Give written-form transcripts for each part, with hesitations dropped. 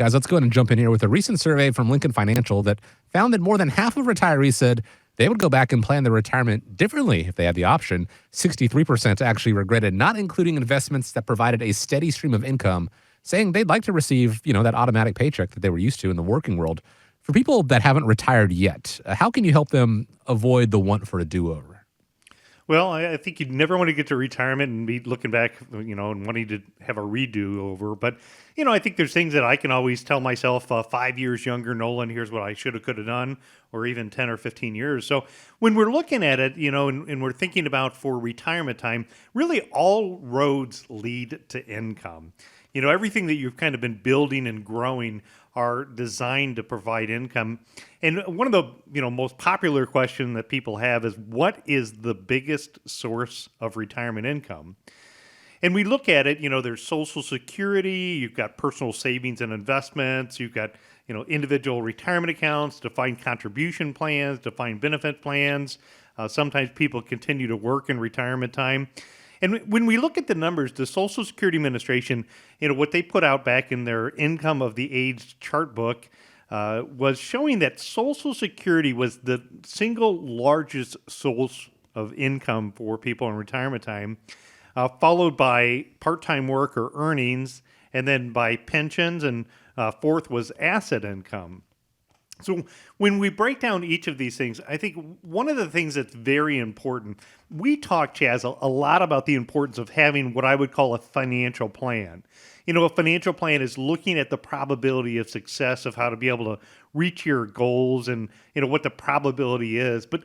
Guys, let's go ahead and jump in here with a recent survey from Lincoln Financial that found that more than half of retirees said they would go back and plan their retirement differently if they had the option. 63% actually regretted not including investments that provided a steady stream of income, saying they'd like to receive, that automatic paycheck that they were used to in the working world. For people that haven't retired yet, how can you help them avoid the want for a do-over? Well, I think you'd never want to get to retirement and be looking back, and wanting to have a redo over. But, I think there's things that I can always tell myself 5 years younger, Nolan, here's what I should have, could have done, or even 10 or 15 years. So when we're looking at it, and we're thinking about for retirement time, really all roads lead to income. Everything that you've kind of been building and growing are designed to provide income. And one of the most popular question that people have is, what is the biggest source of retirement income? And we look at it, there's Social Security, you've got personal savings and investments, you've got individual retirement accounts, defined contribution plans, defined benefit plans. Sometimes people continue to work in retirement time. And when we look at the numbers, the Social Security Administration, what they put out back in their Income of the Aged chart book was showing that Social Security was the single largest source of income for people in retirement time, followed by part-time work or earnings, and then by pensions, and fourth was asset income. So when we break down each of these things, I think one of the things that's very important, we talk, Chaz, a lot about the importance of having what I would call a financial plan. A financial plan is looking at the probability of success of how to be able to reach your goals and, what the probability is. But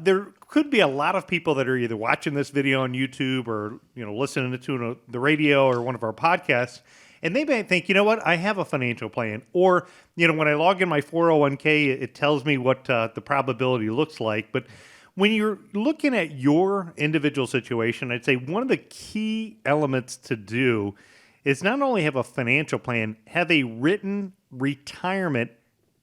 there could be a lot of people that are either watching this video on YouTube or, listening to the radio or one of our podcasts, and they may think, I have a financial plan. Or, when I log in my 401k, it tells me what the probability looks like. But when you're looking at your individual situation, I'd say one of the key elements to do is not only have a financial plan, have a written retirement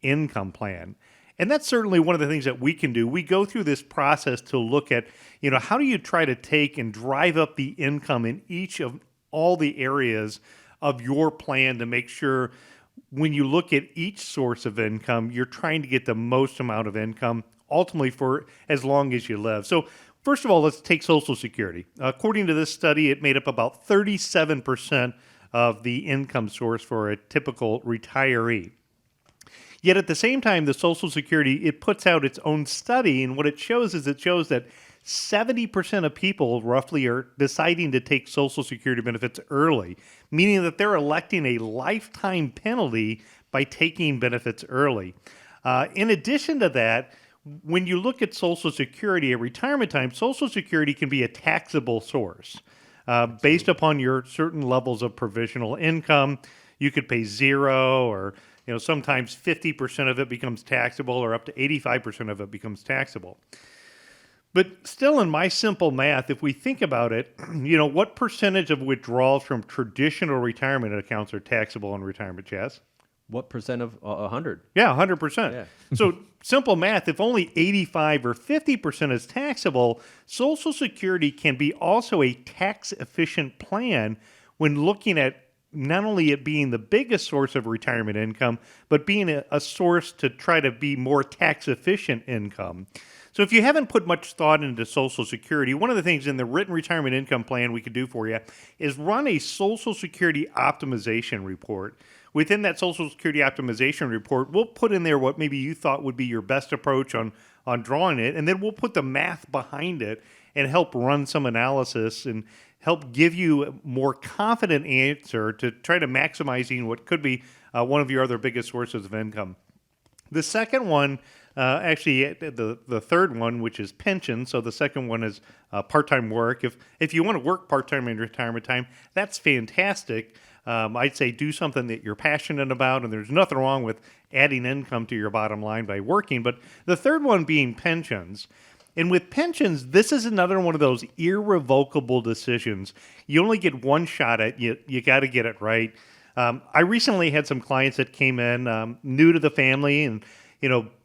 income plan. And that's certainly one of the things that we can do. We go through this process to look at, how do you try to take and drive up the income in each of all the areas of your plan to make sure when you look at each source of income, you're trying to get the most amount of income ultimately for as long as you live. So first of all, let's take Social Security. According to this study, it made up about 37% of the income source for a typical retiree. Yet at the same time, the Social Security, it puts out its own study, and what it shows that 70% of people roughly are deciding to take Social Security benefits early, meaning that they're electing a lifetime penalty by taking benefits early. In addition to that, when you look at Social Security at retirement time, Social Security can be a taxable source. Based upon your certain levels of provisional income, you could pay zero, or sometimes 50% of it becomes taxable, or up to 85% of it becomes taxable. But still, in my simple math, if we think about it, what percentage of withdrawals from traditional retirement accounts are taxable in retirement, Chaz? What percent of 100? Yeah, 100%. Yeah. So simple math, if only 85 or 50% is taxable, Social Security can be also a tax-efficient plan when looking at not only it being the biggest source of retirement income, but being a source to try to be more tax-efficient income. So if you haven't put much thought into Social Security, one of the things in the written retirement income plan we could do for you is run a Social Security optimization report. Within that Social Security optimization report, we'll put in there what maybe you thought would be your best approach on drawing it, and then we'll put the math behind it and help run some analysis and help give you a more confident answer to try to maximizing what could be one of your other biggest sources of income. The second one, the third one, which is pension. So the second one is part-time work. If you want to work part-time in retirement time, that's fantastic. I'd say do something that you're passionate about, and there's nothing wrong with adding income to your bottom line by working. But the third one being pensions. And with pensions, this is another one of those irrevocable decisions. You only get one shot at it. You got to get it right. I recently had some clients that came in new to the family, and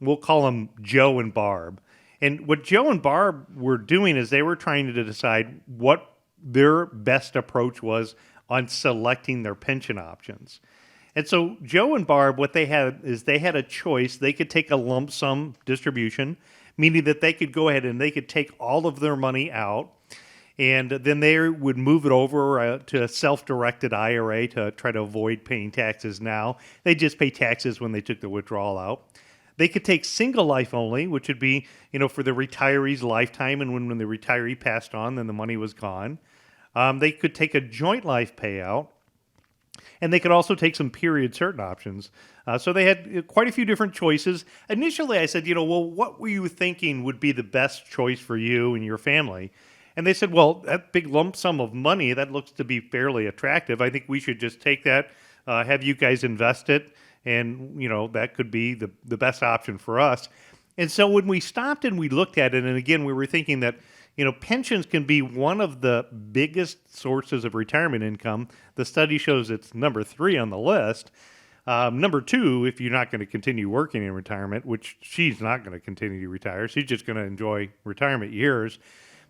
we'll call them Joe and Barb. And what Joe and Barb were doing is they were trying to decide what their best approach was on selecting their pension options. And so Joe and Barb, what they had is they had a choice. They could take a lump sum distribution, meaning that they could go ahead and they could take all of their money out, and then they would move it over to a self-directed IRA to try to avoid paying taxes now. They just pay taxes when they took the withdrawal out. They could take single life only, which would be, for the retiree's lifetime, and when the retiree passed on, then the money was gone. They could take a joint life payout, and they could also take some period certain options. So they had quite a few different choices. Initially, I said, well, what were you thinking would be the best choice for you and your family? And they said, well, that big lump sum of money, that looks to be fairly attractive. I think we should just take that, have you guys invest it, and, that could be the best option for us. And so when we stopped and we looked at it, and again, we were thinking that, pensions can be one of the biggest sources of retirement income. The study shows it's number 3 on the list. Number 2, if you're not going to continue working in retirement, which she's not going to continue to retire, she's just going to enjoy retirement years.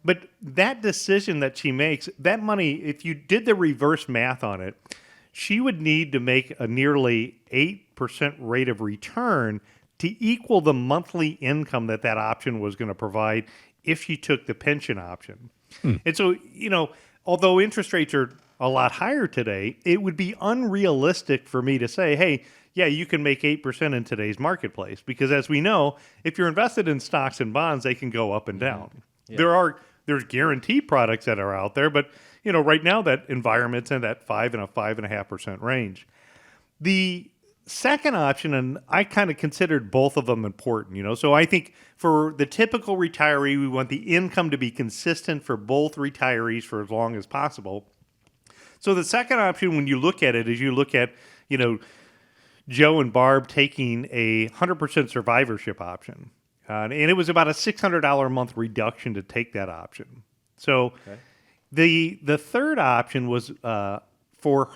But that decision that she makes, that money, if you did the reverse math on it, she would need to make a nearly 8% rate of return to equal the monthly income that option was going to provide if she took the pension option. And so, although interest rates are a lot higher today, it would be unrealistic for me to say, hey, yeah, you can make 8% in today's marketplace. Because as we know, if you're invested in stocks and bonds, they can go up and down. Yeah. There's guaranteed products that are out there, but right now that environment's in that 5 and a 5.5% range. The second option, and I kind of considered both of them important, so I think for the typical retiree, we want the income to be consistent for both retirees for as long as possible. So the second option, when you look at it, is you look at, Joe and Barb taking a 100% survivorship option. And it was about a $600 a month reduction to take that option. So the third option was for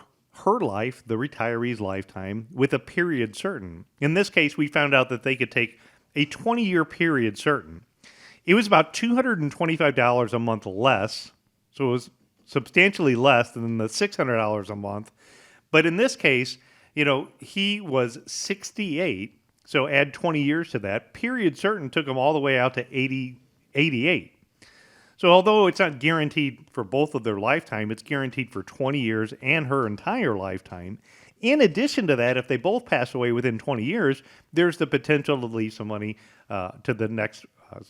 her life, the retiree's lifetime, with a period certain. In this case, we found out that they could take a 20-year period certain. It was about $225 a month less, so it was substantially less than the $600 a month. But in this case, he was 68. So add 20 years to that. Period certain took them all the way out to 88. So although it's not guaranteed for both of their lifetime, it's guaranteed for 20 years and her entire lifetime. In addition to that, if they both pass away within 20 years, there's the potential to leave some money to the next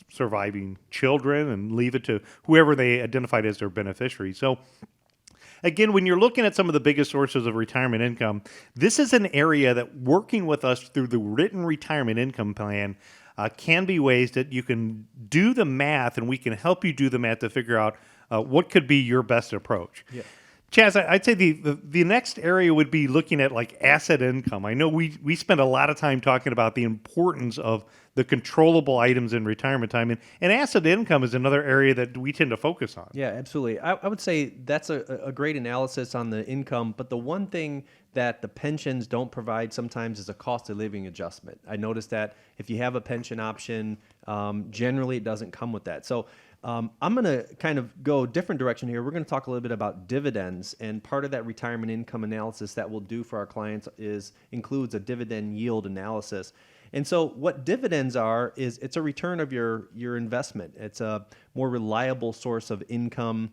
surviving children and leave it to whoever they identified as their beneficiary. So again, when you're looking at some of the biggest sources of retirement income, this is an area that working with us through the written retirement income plan can be ways that you can do the math, and we can help you do the math to figure out what could be your best approach. Yeah. Chaz, I'd say the next area would be looking at like asset income. I know we spend a lot of time talking about the importance of the controllable items in retirement time, and asset income is another area that we tend to focus on. Yeah, absolutely. I would say that's a great analysis on the income, but the one thing that the pensions don't provide sometimes is a cost of living adjustment. I noticed that if you have a pension option, generally it doesn't come with that. So I'm going to kind of go a different direction here. We're going to talk a little bit about dividends, and part of that retirement income analysis that we'll do for our clients includes a dividend yield analysis. And so what dividends are is it's a return of your investment. It's a more reliable source of income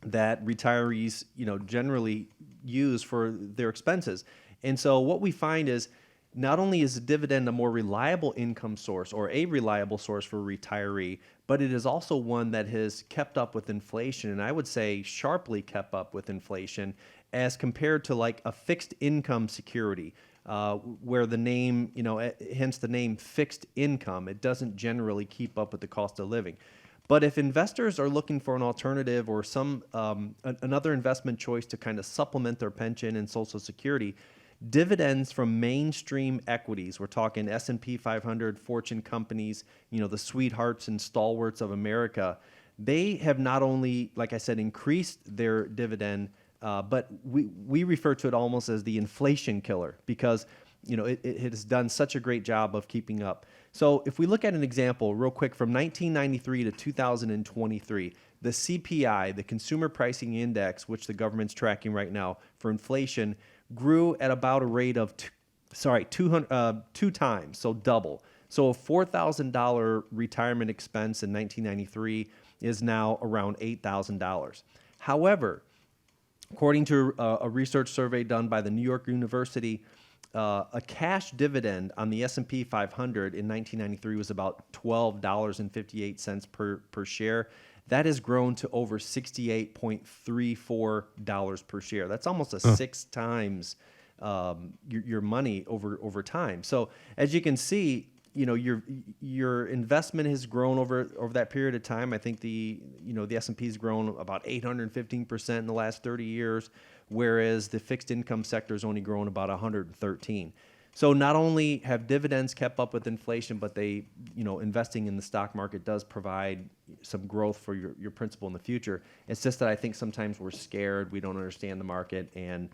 that retirees, generally use for their expenses. And so what we find is not only is a dividend a more reliable income source or a reliable source for a retiree, but it is also one that has kept up with inflation, and I would say sharply kept up with inflation as compared to like a fixed income security. Where the name, hence the name fixed income, it doesn't generally keep up with the cost of living. But if investors are looking for an alternative or some another investment choice to kind of supplement their pension and Social Security, dividends from mainstream equities, we're talking S&P 500, Fortune companies, the sweethearts and stalwarts of America, they have not only, like I said, increased their dividend, but we refer to it almost as the inflation killer because it has done such a great job of keeping up. So if we look at an example real quick from 1993 to 2023, the CPI, the Consumer Pricing Index, which the government's tracking right now for inflation, grew at about a rate of two times, so double. So a $4,000 retirement expense in 1993 is now around $8,000. However, according to a research survey done by the New York University, a cash dividend on the S&P 500 in 1993 was about $12.58 per share. That has grown to over $68.34 per share. That's almost a 6 times your money over time. So as you can see, your investment has grown over that period of time. I think the S&P has grown about 815% in the last 30 years, whereas the fixed income sector has only grown about 113. So not only have dividends kept up with inflation, but investing in the stock market does provide some growth for your principal in the future. It's just that I think sometimes we're scared, we don't understand the market, and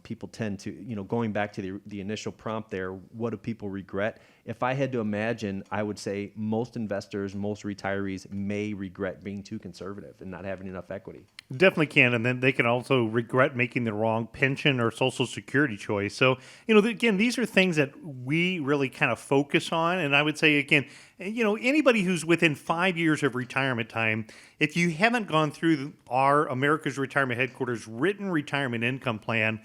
people tend to, going back to the initial prompt there, what do people regret? If I had to imagine, I would say most investors, most retirees may regret being too conservative and not having enough equity. Definitely can, and then they can also regret making the wrong pension or Social Security choice. So, again, these are things that we really kind of focus on. And I would say, again, anybody who's within 5 years of retirement time, if you haven't gone through our America's Retirement Headquarters written retirement income plan,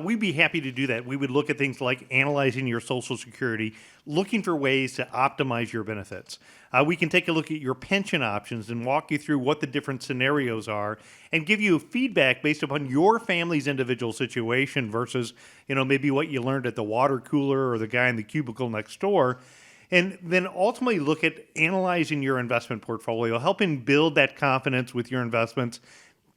we'd be happy to do that. We would look at things like analyzing your Social Security, looking for ways to optimize your benefits. We can take a look at your pension options and walk you through what the different scenarios are and give you feedback based upon your family's individual situation versus, maybe what you learned at the water cooler or the guy in the cubicle next door. And then ultimately look at analyzing your investment portfolio, helping build that confidence with your investments,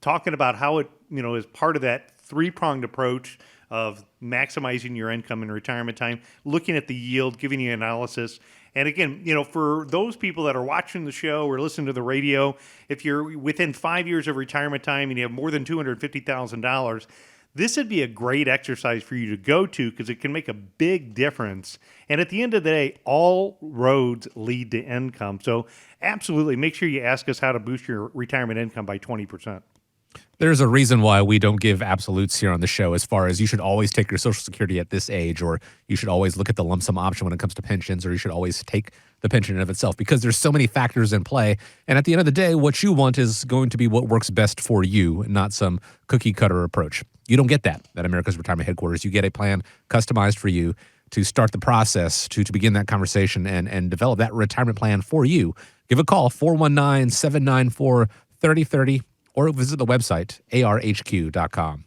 talking about how it, is part of that three-pronged approach of maximizing your income in retirement time, looking at the yield, giving you analysis. And again, for those people that are watching the show or listening to the radio, if you're within 5 years of retirement time and you have more than $250,000, this would be a great exercise for you to go to because it can make a big difference. And at the end of the day, all roads lead to income. So absolutely, make sure you ask us how to boost your retirement income by 20%. There's a reason why we don't give absolutes here on the show as far as you should always take your Social Security at this age, or you should always look at the lump sum option when it comes to pensions, or you should always take the pension in of itself, because there's so many factors in play. And at the end of the day, what you want is going to be what works best for you, not some cookie cutter approach. You don't get that at America's Retirement Headquarters. You get a plan customized for you to start the process, to begin that conversation and develop that retirement plan for you. Give a call, 419-794-3030. or visit the website, arhq.com.